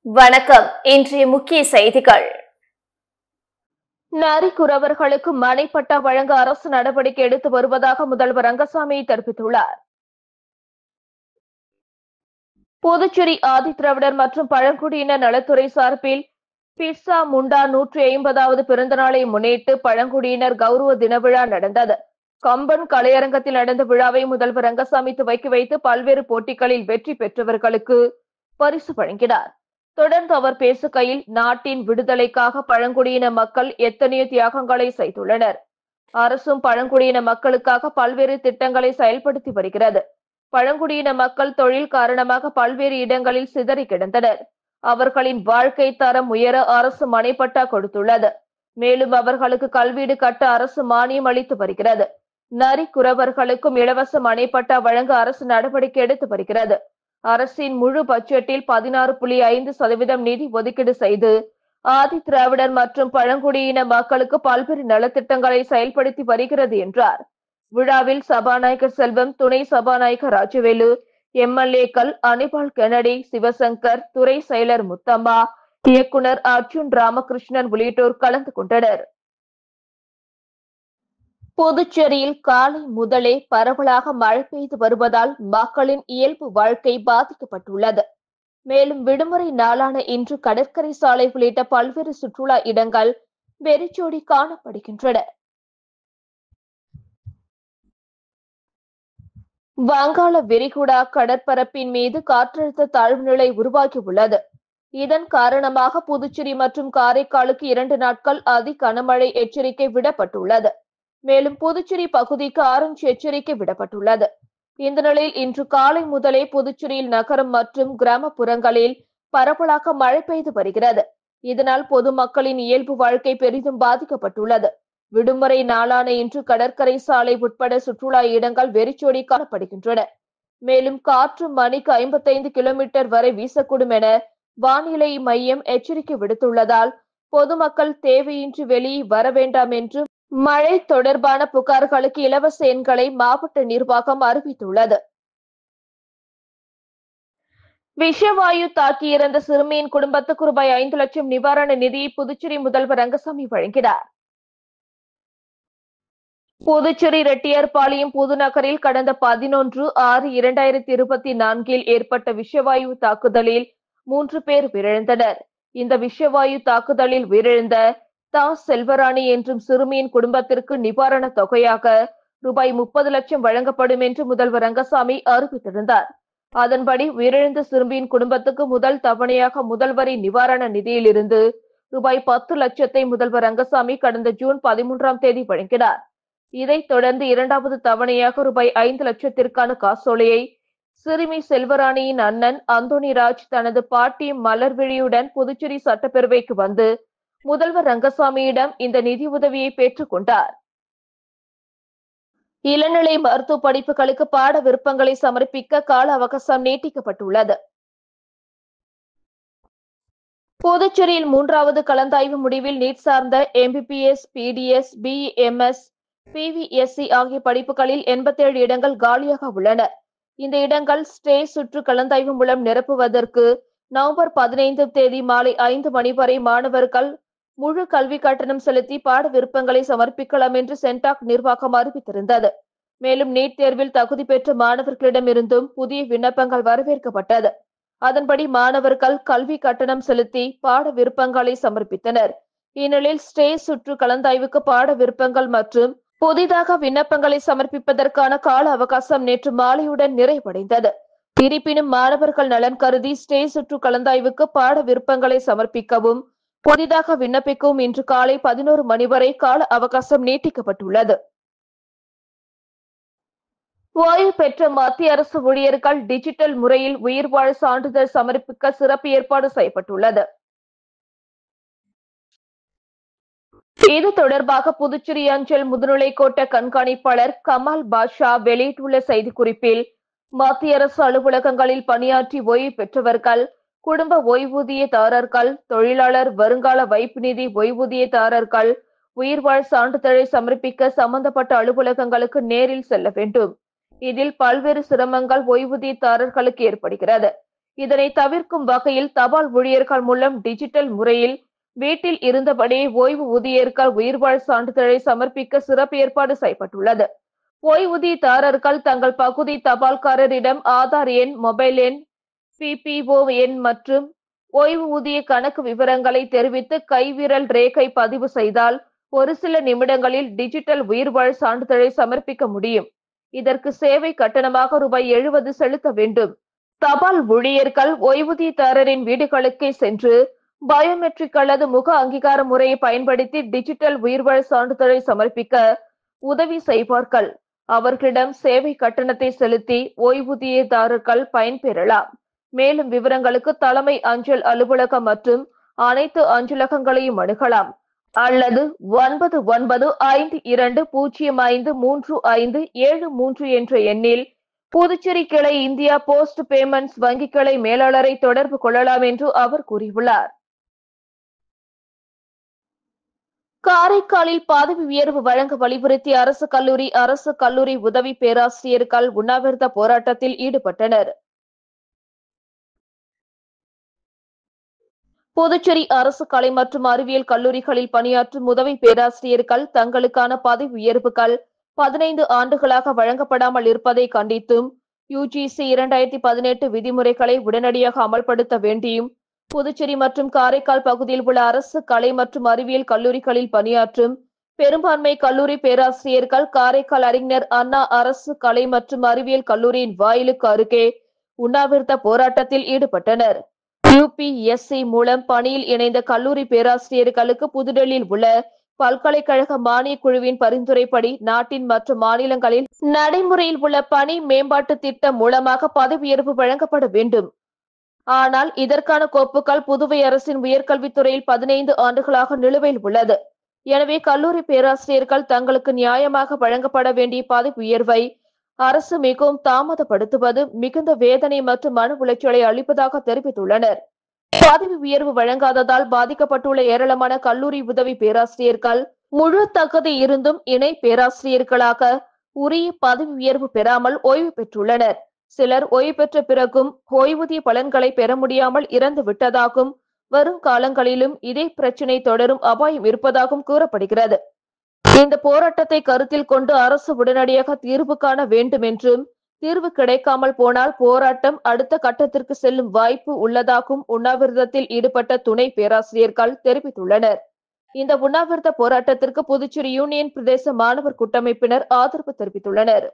வணக்கம். இன்றைய முக்கிய செய்திகள். நரிக்குறவர்களுக்கு மனைப்பட்டா வழங்க அரசு நடவடிக்கை எடுத்து வருவதாக முதல்வர் ரங்கசாமி தெரிவித்துள்ளார். புதுச்சேரி ஆதிதிராவிடர் மற்றும் பழங்குடியினர் நலத்துறை சார்பில் பிர்சா முண்டா 150வது பிறந்த நாளை முன்னிட்டு பழங்குடியினர் கௌரவ தின விழா நடந்தது. கம்பன் கலையரங்கத்தில் நடந்த விழாவை முதல்வர் ரங்கசாமி துவக்கி வைத்து பல்வேறு போட்டிகளில் வெற்றி பெற்றவர்களுக்கு பரிசு வழங்கினார். தொடர்ந்து அவர் பேசுகையில், நாட்டின் விடுதலைக்காக பழங்குடியின மக்கள் எத்தனையோ தியாகங்களை செய்துள்ளனர். அரசும் பழங்குடியின மக்களுக்காக பல்வேறு திட்டங்களை செயல்படுத்தி வருகிறது. பழங்குடியின மக்கள் தொழில் காரணமாக பல்வேறு இடங்களில் சிதறி கிடந்தனர். அவர்களின் வாழ்க்கை தரம் உயர அரசு மனைப்பட்டா கொடுத்துள்ளது. மேலும் அவர்களுக்கு கல்வீடு கட்ட அரசு மானியம் அளித்து வருகிறது. நரிக்குறவர்களுக்கும் இலவச மனைப்பட்டா வழங்க அரசு நடவடிக்கை எடுத்து வருகிறது. அரசின் முழு பட்ஜெட்டில் 16.5% நிதி ஒதுக்கீடு செய்து ஆதிதிராவிடர் மற்றும் பழங்குடியின மக்களுக்கு பல்வேறு நலத்திட்டங்களை செயல்படுத்தி வருகிறது என்றார். விழாவில் சபாநாயகர் செல்வம், துணை சபாநாயகர் ராஜவேலு, எம்எல்ஏக்கள் அனிபால் கென்னடி, சிவசங்கர், துறை செயலர் முத்தம்மா, இயக்குனர் அர்ஜுன் ராமகிருஷ்ணன் உள்ளிட்டோர் கலந்து கொண்டனர். புதுச்சேரியில் காலை முதலே பரவலாக மழை பெய்து வருவதால் மக்களின் இயல்பு வாழ்க்கை பாதிக்கப்பட்டுள்ளது. மேலும் விடுமுறை நாளான இன்று கடற்கரை சாலை உள்ளிட்ட பல்வேறு சுற்றுலா இடங்கள் வெறிச்சோடி காணப்படுகின்றன. வங்காள விரிகுடா கடற்பரப்பின் மீது காற்றழுத்த தாழ்வு நிலை உருவாகியுள்ளது. இதன் காரணமாக புதுச்சேரி மற்றும் காரைக்காலுக்கு 2 நாட்கள் அதி கனமழை எச்சரிக்கை விடப்பட்டுள்ளது. மேலும் புதுச்சேரி பகுதிக்கு ஆரஞ்சு எச்சரிக்கை விடப்பட்டுள்ளது. இந்த நிலையில் இன்று காலை முதலே புதுச்சேரியில் நகரம் மற்றும் கிராமப்புறங்களில் பரவலாக மழை பெய்து வருகிறது. இதனால் பொதுமக்களின் இயல்பு வாழ்க்கை பெரிதும் பாதிக்கப்பட்டுள்ளது. விடுமுறை நாளான இன்று கடற்கரை சாலை உட்பட சுற்றுலா இடங்கள் வெறிச்சோடி காணப்படுகின்றன. மேலும் காற்று மணிக்கு 55 கிலோமீட்டர் வரை வீசக்கூடும் என வானிலை மையம் எச்சரிக்கை விடுத்துள்ளதால் பொதுமக்கள் தேவையின்றி வெளியே வர வேண்டாம் என்று மழை தொடர்பான புகார்களுக்கு இலவச எண்களை மாவட்ட நிர்வாகம் அறிவித்துள்ளது. விஷவாயு தாக்கி இறந்த சிறுமியின் குடும்பத்துக்கு ரூபாய் 5 லட்சம் நிவாரண நிதியை புதுச்சேரி முதல்வர் ரங்கசாமி வழங்கினார். புதுச்சேரி ரெட்டியார்பாளையம் புதுநகரில் கடந்த 11/6/2024 ஏற்பட்ட விஷவாயு தாக்குதலில் 3 பேர் உயிரிழந்தனர். இந்த விஷவாயு தாக்குதலில் உயிரிழந்த செல்வராணி என்றும் சிறுமியின் குடும்பத்திற்கு நிவாரண தொகையாக ரூபாய் 30 லட்சம் வழங்கப்படும் என்று முதல்வர் ரங்கசாமி அறிவித்திருந்தார். அதன்படி உயிரிழந்த சிறுமியின் குடும்பத்துக்கு முதல் தவணையாக முதல்வரின் நிவாரண நிதியிலிருந்து ரூபாய் 10 லட்சத்தை முதல்வர் ரங்கசாமி கடந்த ஜூன் 13ஆம் தேதி வழங்கினார். இதைத் தொடர்ந்து 2வது தவணையாக ரூபாய் 5 லட்சத்திற்கான காசோலையை சிறுமி செல்வராணியின் அண்ணன் அந்தோணிராஜ் தனது பாட்டி மலர்விழியுடன் புதுச்சேரி சட்டப்பேரவைக்கு வந்து முதல்வர் ரங்கசாமியிடம் இந்த நிதி உதவியை பெற்றுக் கொண்டார். இளநிலை மருத்துவ படிப்புகளுக்கு பாட விருப்பங்களை சமர்ப்பிக்க கால அவகாசம் நீட்டிக்கப்பட்டுள்ளது. புதுச்சேரியில் 3வது கலந்தாய்வு முடிவில் நீட் சார்ந்த எம்பிபிஎஸ், பிடிஎஸ், பிஎம்எஸ், பிவிஎஸ்சி ஆகிய படிப்புகளில் 87 இடங்கள் காலியாக உள்ளன. இந்த இடங்கள் ஸ்டே சுற்று கலந்தாய்வு மூலம் நிரப்புவதற்கு நவம்பர் 15ஆம் தேதி மாலை 5 மணி வரை மாணவர்கள் முழு கல்வி கட்டணம் செலுத்தி பாட விருப்பங்களை சமர்ப்பிக்கலாம் என்று சென்டாக் நிர்வாகம் அறிவித்திருந்தது. மேலும் நீட் தேர்வில் தகுதி பெற்ற மாணவர்களிடமிருந்தும் புதிய விண்ணப்பங்கள் வரவேற்கப்பட்டது. அதன்படி மாணவர்கள் கல்வி கட்டணம் செலுத்தி பாட விருப்பங்களை சமர்ப்பித்தனர். இந்நிலையில் ஸ்டே சுற்று கலந்தாய்வுக்கு பாட விருப்பங்கள் மற்றும் புதிதாக விண்ணப்பங்களை சமர்ப்பிப்பதற்கான கால அவகாசம் நேற்று மாலையுடன் நிறைவடைந்தது. இருப்பினும் மாணவர்கள் நலன் கருதி ஸ்டே சுற்று கலந்தாய்வுக்கு பாட விருப்பங்களை சமர்ப்பிக்கவும் புதிதாக விண்ணப்பிக்கவும் இன்று காலை 11 மணி வரை கால அவகாசம் நீட்டிக்கப்பட்டுள்ளது. ஓய்வு பெற்ற மத்திய அரசு ஊழியர்கள் டிஜிட்டல் முறையில் உயிர்வாழ் சான்றிதழ் சமர்ப்பிக்க சிறப்பு ஏற்பாடு செய்யப்பட்டுள்ளது. இது தொடர்பாக புதுச்சேரி அஞ்சல் முதுநிலை கோட்ட கண்காணிப்பாளர் கமால் பாஷா வெளியிட்டுள்ள செய்திக்குறிப்பில், மத்திய அரசு அலுவலகங்களில் பணியாற்றி ஓய்வு பெற்றவர்கள், குடும்ப ஓய்வூதியதாரர்கள், தொழிலாளர் வருங்கால வைப்பு நிதி ஓய்வூதியதாரர்கள் உயிர்வாழ் சான்றிதழை சமர்ப்பிக்க சம்பந்தப்பட்ட அலுவலகங்களுக்கு நேரில் செல்ல வேண்டும். இதில் பல்வேறு சிரமங்கள் ஓய்வூதியதாரர்களுக்கு ஏற்படுகிறது. இதனை தவிர்க்கும் வகையில் தபால் ஊழியர்கள் மூலம் டிஜிட்டல் முறையில் வீட்டில் இருந்தபடி ஓய்வு ஊதியர்கள் உயிர்வாழ் சான்றிதழை சமர்ப்பிக்க சிறப்பு ஏற்பாடு செய்யப்பட்டுள்ளது. ஓய்வூதியதாரர்கள் தங்கள் பகுதி தபால்காரரிடம் ஆதார் எண், மொபைல் எண், பிபிஓ எண் மற்றும் ஓய்வு ஊதிய கணக்கு விவரங்களை தெரிவித்து கைவிரல் ரேகை பதிவு செய்தால் ஒரு சில நிமிடங்களில் டிஜிட்டல் உயிர்வாழ் சான்றிதழை சமர்ப்பிக்க முடியும். இதற்கு சேவை கட்டணமாக ரூபாய் 70 செலுத்த வேண்டும். தபால் ஊழியர்கள் ஓய்வூதியதாரரின் வீடுகளுக்கே சென்று பயோமெட்ரிக் அல்லது முக அங்கீகார முறையை பயன்படுத்தி டிஜிட்டல் உயிர்வாழ் சான்றிதழை சமர்ப்பிக்க உதவி செய்வார்கள். அவர்களிடம் சேவை கட்டணத்தை செலுத்தி ஓய்வூதியதாரர்கள் பயன்பெறலாம். மேலும் விவரங்களுக்கு தலைமை அஞ்சல் அலுவலகம் மற்றும் அனைத்து அஞ்சலகங்களையும் அணுகலாம் அல்லது 9952053573 என்ற எண்ணில் புதுச்சேரி கிளை இந்தியா போஸ்ட் பேமெண்ட்ஸ் வங்கி கிளை மேலாளரை தொடர்பு கொள்ளலாம் என்று அவர் கூறியுள்ளார். காரைக்காலில் பதவி உயர்வு வழங்க வலியுறுத்தி அரசு கல்லூரி உதவி பேராசிரியர்கள் உண்ணாவிரத போராட்டத்தில் ஈடுபட்டனர். புதுச்சேரி அரசு கலை மற்றும் அறிவியல் கல்லூரிகளில் பணியாற்றும் உதவி பேராசிரியர்கள் தங்களுக்கான பதவி உயர்வுகள் 15 ஆண்டுகளாக வழங்கப்படாமல் இருப்பதை கண்டித்தும் UGC 2018 விதிமுறைகளை உடனடியாக அமல்படுத்த வேண்டியும் புதுச்சேரி மற்றும் காரைக்கால் பகுதியில் உள்ள அரசு கலை மற்றும் அறிவியல் கல்லூரிகளில் பணியாற்றும் பெரும்பான்மை கல்லூரி பேராசிரியர்கள் காரைக்கால் அறிஞர் அண்ணா அரசு கலை மற்றும் அறிவியல் கல்லூரியின் வாயிலுக்கு அருகே உண்ணாவிரத போராட்டத்தில் ஈடுபட்டனர். UPSC மூலம் பணியில் இணைந்த கல்லூரி பேராசிரியர்களுக்கு புதுடெல்லியில் உள்ள பல்கலைக்கழக மானியக் குழுவின் பரிந்துரைப்படி நாட்டின் மற்ற மாநிலங்களில் நடைமுறையில் உள்ள பணி மேம்பாட்டு திட்டம் மூலமாக பதவி உயர்வு வழங்கப்பட வேண்டும். ஆனால் இதற்கான கோப்புகள் புதுவை அரசின் உயர்கல்வித்துறையில் 15 ஆண்டுகளாக நிலுவையில் உள்ளது. எனவே கல்லூரி பேராசிரியர்கள் தங்களுக்கு நியாயமாக வழங்கப்பட வேண்டிய பதவி உயர்வை அரசு மிகவும் தாமதப்படுத்துவது மிகுந்த வேதனை மற்றும் மன உளைச்சலை அளிப்பதாக தெரிவித்துள்ளனர். பதவி உயர்வு வழங்காததால் பாதிக்கப்பட்டுள்ள ஏராளமான கல்லூரி உதவி பேராசிரியர்கள் முழு தகுதி இருந்தும் இணை பேராசிரியர்களாக உரிய பதவி உயர்வு பெறாமல் ஓய்வு பெற்றுள்ளனர். சிலர் ஓய்வு பெற்ற பிறகும் ஓய்வூதிய பலன்களை பெற முடியாமல் இறந்து விட்டதாகவும் வரும் காலங்களிலும் இதே பிரச்சினை தொடரும் அபாயம் இருப்பதாகவும் கூறப்படுகிறது. இந்த போராட்டத்தை கருத்தில் கொண்டு அரசு உடனடியாக தீர்வு காண வேண்டும் என்றும் தீர்வு கிடைக்காமல் போனால் போராட்டம் அடுத்த கட்டத்திற்கு செல்லும் வாய்ப்பு உள்ளதாகவும் உண்ணாவிரதத்தில் ஈடுபட்ட துணை பேராசிரியர்கள் தெரிவித்துள்ளனர். இந்த உண்ணாவிரத போராட்டத்திற்கு புதுச்சேரி யூனியன் பிரதேச மாணவர் கூட்டமைப்பினர் ஆதரவு தெரிவித்துள்ளனர்.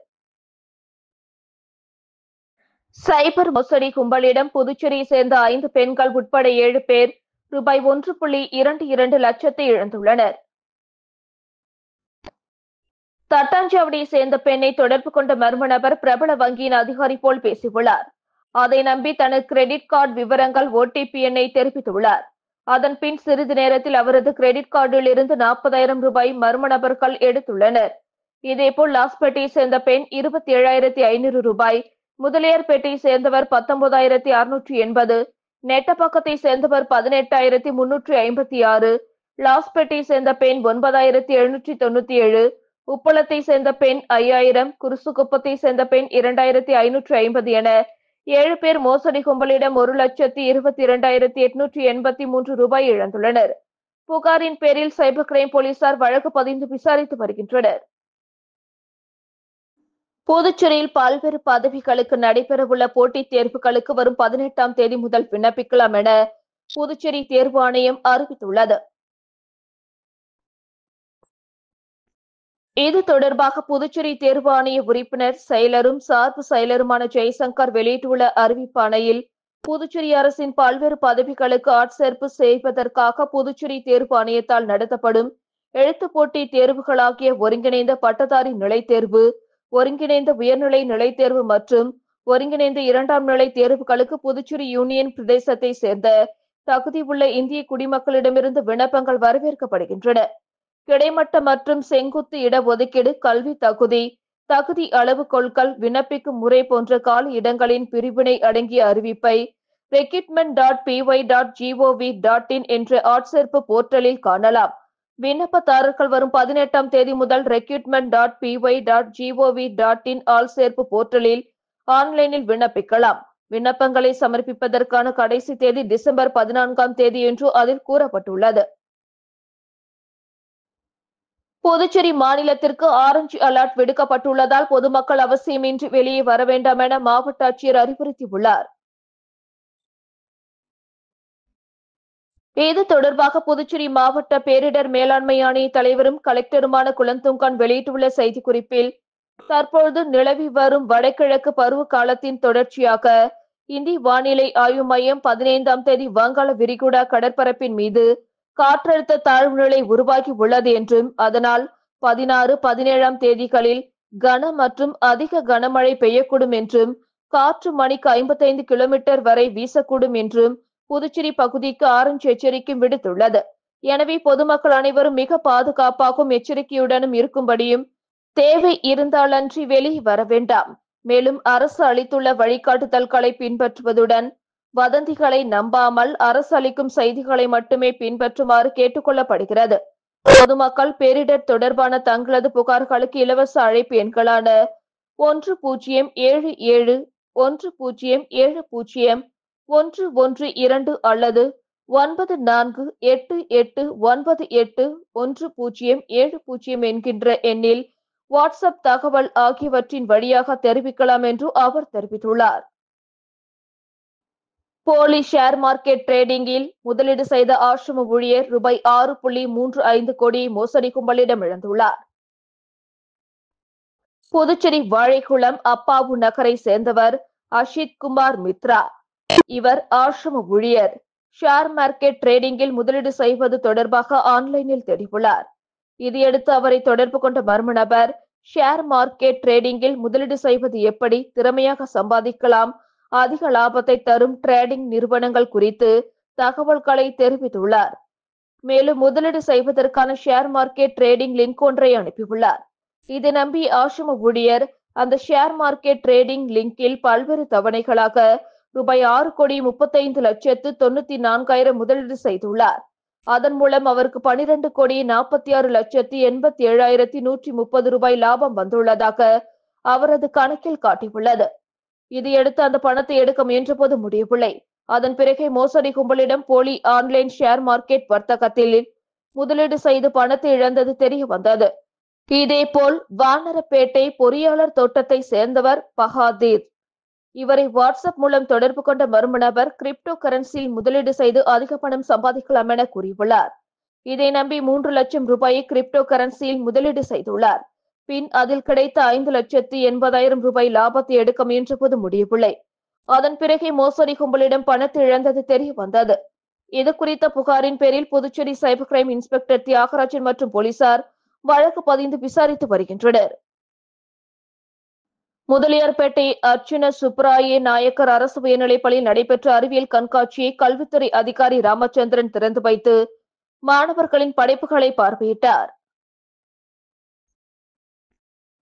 சைபர் மோசடி கும்பலிடம் புதுச்சேரியை சேர்ந்த 5 பெண்கள் உட்பட 7 பேர் ரூபாய் 1.22 லட்சத்தை இழந்துள்ளனர். தட்டாஞ்சாவடியை சேர்ந்த பெண்ணை தொடர்பு கொண்ட மர்ம நபர் பிரபல வங்கியின் அதிகாரி போல் பேசியுள்ளார். அதை நம்பி தனது கிரெடிட் கார்டு விவரங்கள் OTP எண்ணை தெரிவித்துள்ளார். அதன் பின் சிறிது நேரத்தில் அவரது கிரெடிட் கார்டில் இருந்து 40,000 ரூபாய் மர்ம நபர்கள் எடுத்துள்ளனர். இதேபோல் லாஸ்பேட்டையை சேர்ந்த பெண் 27,500 ரூபாய், முதலியார்பேட்டையை சேர்ந்தவர் 19,680, நெட்டப்பாக்கத்தை சேர்ந்தவர் 18,356, லாஸ்பேட்டையை சேர்ந்த பெண் 9,797, உப்பளத்தை சேர்ந்த பெண் 5,000, குருசுகுப்பத்தை சேர்ந்த பெண் 2,550 என 7 பேர் மோசடி கும்பலிடம் 1,22,883 ரூபாய் இழந்துள்ளனர். புகாரின் பேரில் சைபர் கிரைம் போலீசார் வழக்கு பதிந்து விசாரித்து வருகின்றனர். புதுச்சேரியில் பல்வேறு பதவிகளுக்கு நடைபெறவுள்ள போட்டித் தேர்வுகளுக்கு வரும் 18ஆம் தேதி முதல் விண்ணப்பிக்கலாம் என புதுச்சேரி தேர்வு ஆணையம் அறிவித்துள்ளது. இது தொடர்பாக புதுச்சேரி தேர்வு ஆணைய உறுப்பினர் செயலரும் சார்பு செயலருமான ஜெய்சங்கர் வெளியிட்டுள்ள அறிவிப்பாணையில் புதுச்சேரி அரசின் பல்வேறு பதவிகளுக்கு ஆட்சேர்ப்பு செய்வதற்காக புதுச்சேரி தேர்வு ஆணையத்தால் நடத்தப்படும் எழுத்துப் போட்டி தேர்வுகளாகிய ஒருங்கிணைந்த பட்டதாரி நிலைத்தேர்வு, ஒருங்கிணைந்த உயர்நிலை நிலைத்தேர்வு மற்றும் ஒருங்கிணைந்த 2ஆம் நிலை தேர்வுகளுக்கு புதுச்சேரி யூனியன் பிரதேசத்தை சேர்ந்த தகுதி உள்ள இந்திய குடிமக்களிடமிருந்து விண்ணப்பங்கள் வரவேற்கப்படுகின்றன. கிடைமட்ட மற்றும் செங்குத்து இடஒதுக்கீடு, கல்வி தகுதி அளவுகோல்கள், விண்ணப்பிக்கும் முறை போன்ற காலி இடங்களின் பிரிவினை அடங்கிய அறிவிப்பை recruitment.py.gov.in என்ற ஆட்சேர்ப்பு போர்ட்டலில் காணலாம். விண்ணப்பதாரர்கள் வரும் 18ஆம் தேதி முதல் recruitment.py.gov.in ஆள்சேர்ப்பு போர்ட்டலில் ஆன்லைனில் விண்ணப்பிக்கலாம். விண்ணப்பங்களை சமர்ப்பிப்பதற்கான கடைசி தேதி டிசம்பர் 14ஆம் தேதி என்று அதில் கூறப்பட்டுள்ளது. புதுச்சேரி மாநிலத்திற்கு ஆரஞ்சு அலர்ட் விடுக்கப்பட்டுள்ளதால் பொதுமக்கள் அவசியமின்றி வெளியே வர வேண்டாம் என மாவட்ட ஆட்சியர் அறிவுறுத்தியுள்ளார். இது தொடர்பாக புதுச்சேரி மாவட்ட பேரிடர் மேலாண்மை ஆணைய தலைவரும் கலெக்டருமான குலந்துங்கான் வெளியிட்டுள்ள செய்திக்குறிப்பில், தற்பொழுது நிலவி வரும் வடகிழக்கு பருவ காலத்தின் தொடர்ச்சியாக இந்திய வானிலை ஆய்வு மையம் 15ஆம் தேதி வங்காள விரிகுடா கடற்பரப்பின் மீது காற்றழுத்த தாழ்வு நிலை உருவாகி உள்ளது என்றும், அதனால் 16, 17ஆம் தேதிகளில் கன மற்றும் அதிக கனமழை பெய்யக்கூடும் என்றும், காற்று மணிக்கு 55 கிலோமீட்டர் வரை வீசக்கூடும் என்றும் புதுச்சேரி பகுதிக்கு ஆரஞ்சு எச்சரிக்கை விடுத்துள்ளது. எனவே பொதுமக்கள் அனைவரும் மிக பாதுகாப்பாகவும் எச்சரிக்கையுடனும் இருக்கும்படியும், தேவை இருந்தாலன்றி வெளியே வர வேண்டாம். மேலும் அரசு அளித்துள்ள வழிகாட்டுதல்களை பின்பற்றுவதுடன் வதந்திகளை நம்பாமல் அரசு அளிக்கும் செய்திகளை மட்டுமே பின்பற்றுமாறு கேட்டுக் கொள்ளப்படுகிறது. பொதுமக்கள் பேரிடர் தொடர்பான தங்களது புகார்களுக்கு இலவச அழைப்பு எண்களான 1077 1070 112 அல்லது 9488981070 என்கின்ற எண்ணில் வாட்ஸ்அப் தகவல் ஆகியவற்றின் வழியாக தெரிவிக்கலாம் என்று அவர் தெரிவித்துள்ளார். போலி ஷேர் மார்க்கெட் டிரேடிங்கில் முதலீடு செய்த ஆசிரம ஊழியர் ரூபாய் 6.35 கோடியை மோசடி கும்பலிடம் இழந்துள்ளார். புதுச்சேரி வாழைக்குளம் அப்பாவு நகரை சேர்ந்தவர் அஷித் குமார் மித்ரா. இவர் ஆசிரம ஊழியர். ஷேர் மார்க்கெட் டிரேடிங்கில் முதலீடு செய்வது தொடர்பாக ஆன்லைனில் தேடியுள்ளார். இதையடுத்து அவரை தொடர்பு கொண்ட மர்ம நபர், ஷேர் மார்க்கெட் டிரேடிங்கில் முதலீடு செய்வது எப்படி, திறமையாக சம்பாதிக்கலாம், அதிக லாபத்தை தரும் டிரேடிங் நிறுவனங்கள் குறித்து தகவல்களை தெரிவித்துள்ளார். மேலும் முதலீடு செய்வதற்கான ஷேர் மார்க்கெட் டிரேடிங் லிங்க் ஒன்றை அனுப்பியுள்ளார். இதை நம்பி ஆசிரம ஊழியர் அந்த ஷேர் மார்க்கெட் டிரேடிங் லிங்கில் பல்வேறு தவணைகளாக ரூபாய் 6,35,94,000 முதலீடு செய்துள்ளார். அதன் மூலம் அவருக்கு 12,46,87,130 ரூபாய் லாபம் வந்துள்ளதாக அவரது கணக்கில் காட்டியுள்ளது. இதையடுத்து அந்த பணத்தை எடுக்க முயன்றபோது முடியவில்லை. அதன் பிறகே மோசடி கும்பலிடம் போலி ஆன்லைன் ஷேர் மார்க்கெட் வர்த்தகத்தில் முதலீடு செய்து பணத்தை இழந்தது தெரிய வந்தது. இதேபோல் வானரப்பேட்டை பொறியாளர் தோட்டத்தை சேர்ந்தவர் பகாதீர். இவரை வாட்ஸ்அப் மூலம் தொடர்பு கொண்ட மர்ம நபர் கிரிப்டோ கரன்சியில் முதலீடு செய்து அதிக பணம் சம்பாதிக்கலாம் என கூறியுள்ளார். இதை நம்பி 3 லட்சம் ரூபாயை கிரிப்டோ கரன்சியில் முதலீடு செய்துள்ளார். பின் அதில் கிடைத்த 5,80,000 ரூபாய் லாபத்தை எடுக்க முயன்றபோது முடியவில்லை. அதன் பிறகே மோசடி கும்பலிடம் பணத்தை இழந்தது தெரிய வந்தது. இது குறித்த புகாரின் பேரில் Puducherry cyber crime inspector Thiyagarajan மற்றும் போலீசார் வழக்கு பதிந்து விசாரித்து வருகின்றனர். முதலியார்பேட்டை அர்ச்சுன சுப்ராய நாயக்கர் அரசு உயர்நிலைப்பள்ளியில் நடைபெற்ற அறிவியல் கண்காட்சியை கல்வித்துறை அதிகாரி ராமச்சந்திரன் திறந்து வைத்து மாணவர்களின் படைப்புகளை பார்வையிட்டார்.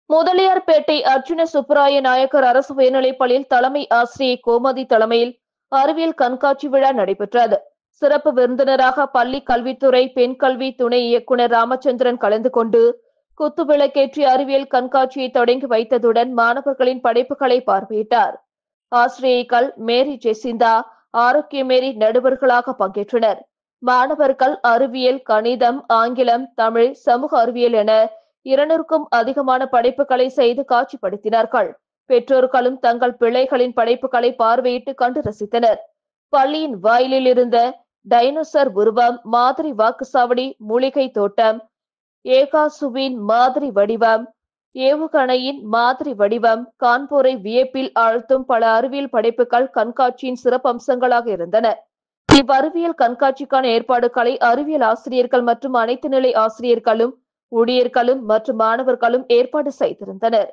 முதலியார்பேட்டை அர்ச்சுன சுப்ராய நாயக்கர் அரசு உயர்நிலைப்பள்ளியில் தலைமை ஆசிரியை கோமதி தலைமையில் அறிவியல் கண்காட்சி விழா நடைபெற்றது. சிறப்பு விருந்தினராக பள்ளி கல்வித்துறை பெண் கல்வி துணை இயக்குநர் ராமச்சந்திரன் கலந்து கொண்டு குத்துவிளக்கேற்றி அறிவியல் கண்காட்சியை தொடங்கி வைத்ததுடன் மாணவர்களின் படைப்புகளை பார்வையிட்டார். ஆசிரியைகள் மேரி ஜெசிந்தா, ஆரோக்கியமேரி நடுவர்களாக பங்கேற்றனர். மாணவர்கள் அறிவியல், கணிதம், ஆங்கிலம், தமிழ், சமூக அறிவியல் என 200க்கும் அதிகமான படைப்புகளை செய்து காட்சிப்படுத்தினார்கள். பெற்றோர்களும் தங்கள் பிள்ளைகளின் படைப்புகளை பார்வையிட்டு கண்டு ரசித்தனர். பள்ளியின் வாயிலில் இருந்த டைனோசர் உருவம், மாதிரி வாக்குச்சாவடி, மூலிகை தோட்டம், ஏகாசுவின் மாதிரி வடிவம், ஏவுகணையின் மாதிரி வடிவம், காண்போரை வியப்பில் ஆழ்த்தும் பல அறிவியல் படைப்புகள் கண்காட்சியின் சிறப்பம்சங்களாக இருந்தன. இவ்வறிவியல் கண்காட்சிக்கான ஏற்பாடுகளை அறிவியல் ஆசிரியர்கள் மற்றும் அனைத்து நிலை ஆசிரியர்களும், ஊழியர்களும் மற்றும் மாணவர்களும் ஏற்பாடு செய்திருந்தனர்.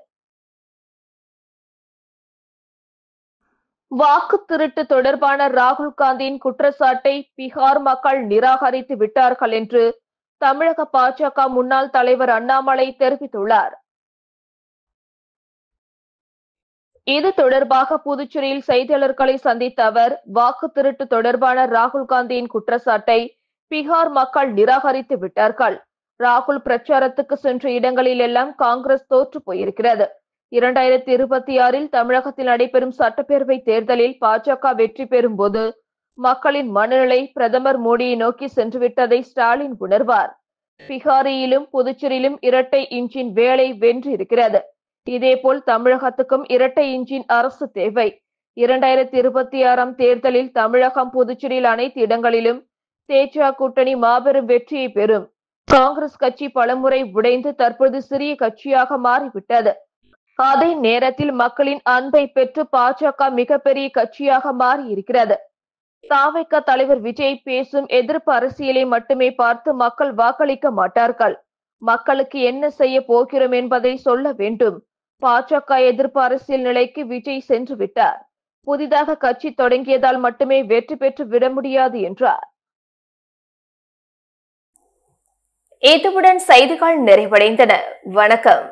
வாக்கு திருட்டு தொடர்பான ராகுல் காந்தியின் குற்றச்சாட்டை பீகார் மக்கள் நிராகரித்து விட்டார்கள் என்று தமிழக பாஜக முன்னாள் தலைவர் அண்ணாமலை தெரிவித்துள்ளார். இது தொடர்பாக புதுச்சேரியில் செய்தியாளர்களை சந்தித்த அவர், வாக்கு திருட்டு தொடர்பான ராகுல் காந்தியின் குற்றச்சாட்டை பீகார் மக்கள் நிராகரித்து விட்டார்கள். ராகுல் பிரச்சாரத்துக்கு சென்ற இடங்களில் எல்லாம் காங்கிரஸ் தோற்று போயிருக்கிறது. 2026 தமிழகத்தில் நடைபெறும் சட்டப்பேரவை தேர்தலில் பாஜக வெற்றி பெறும் போது மக்களின் மனநிலை பிரதமர் மோடியை நோக்கி சென்றுவிட்டதை ஸ்டாலின் உணர்வார். பீகாரிலும் புதுச்சேரியிலும் இரட்டை இன்ஜின் வேலை வென்றிருக்கிறது. இதேபோல் தமிழகத்துக்கும் இரட்டை இன்ஜின் அரசு தேவை. 2026 தேர்தலில் தமிழகம், புதுச்சேரியில் அனைத்து இடங்களிலும் தேஜ கூட்டணி மாபெரும் வெற்றியை பெறும். காங்கிரஸ் கட்சி பலமுறை உடைந்து தற்போது சிறிய கட்சியாக மாறிவிட்டது. அதே நேரத்தில் மக்களின் அன்பை பெற்று பாஜக மிகப்பெரிய கட்சியாக மாறியிருக்கிறது. தாவேக தலைவர் விஜய் பேசும் எதிர்ப்பு அரசியலை மட்டுமே பார்த்து மக்கள் வாக்களிக்க மாட்டார்கள். மக்களுக்கு என்ன செய்ய போகிறோம் என்பதை சொல்ல வேண்டும். பாஜக எதிர்ப்பு அரசியல் நிலைக்கு விஜய் சென்று விட்டார். புதிதாக கட்சி தொடங்கியதால் மட்டுமே வெற்றி பெற்று விட முடியாது என்றார். இதுவுடன் செய்திகள் நிறைவடைந்தன. வணக்கம்.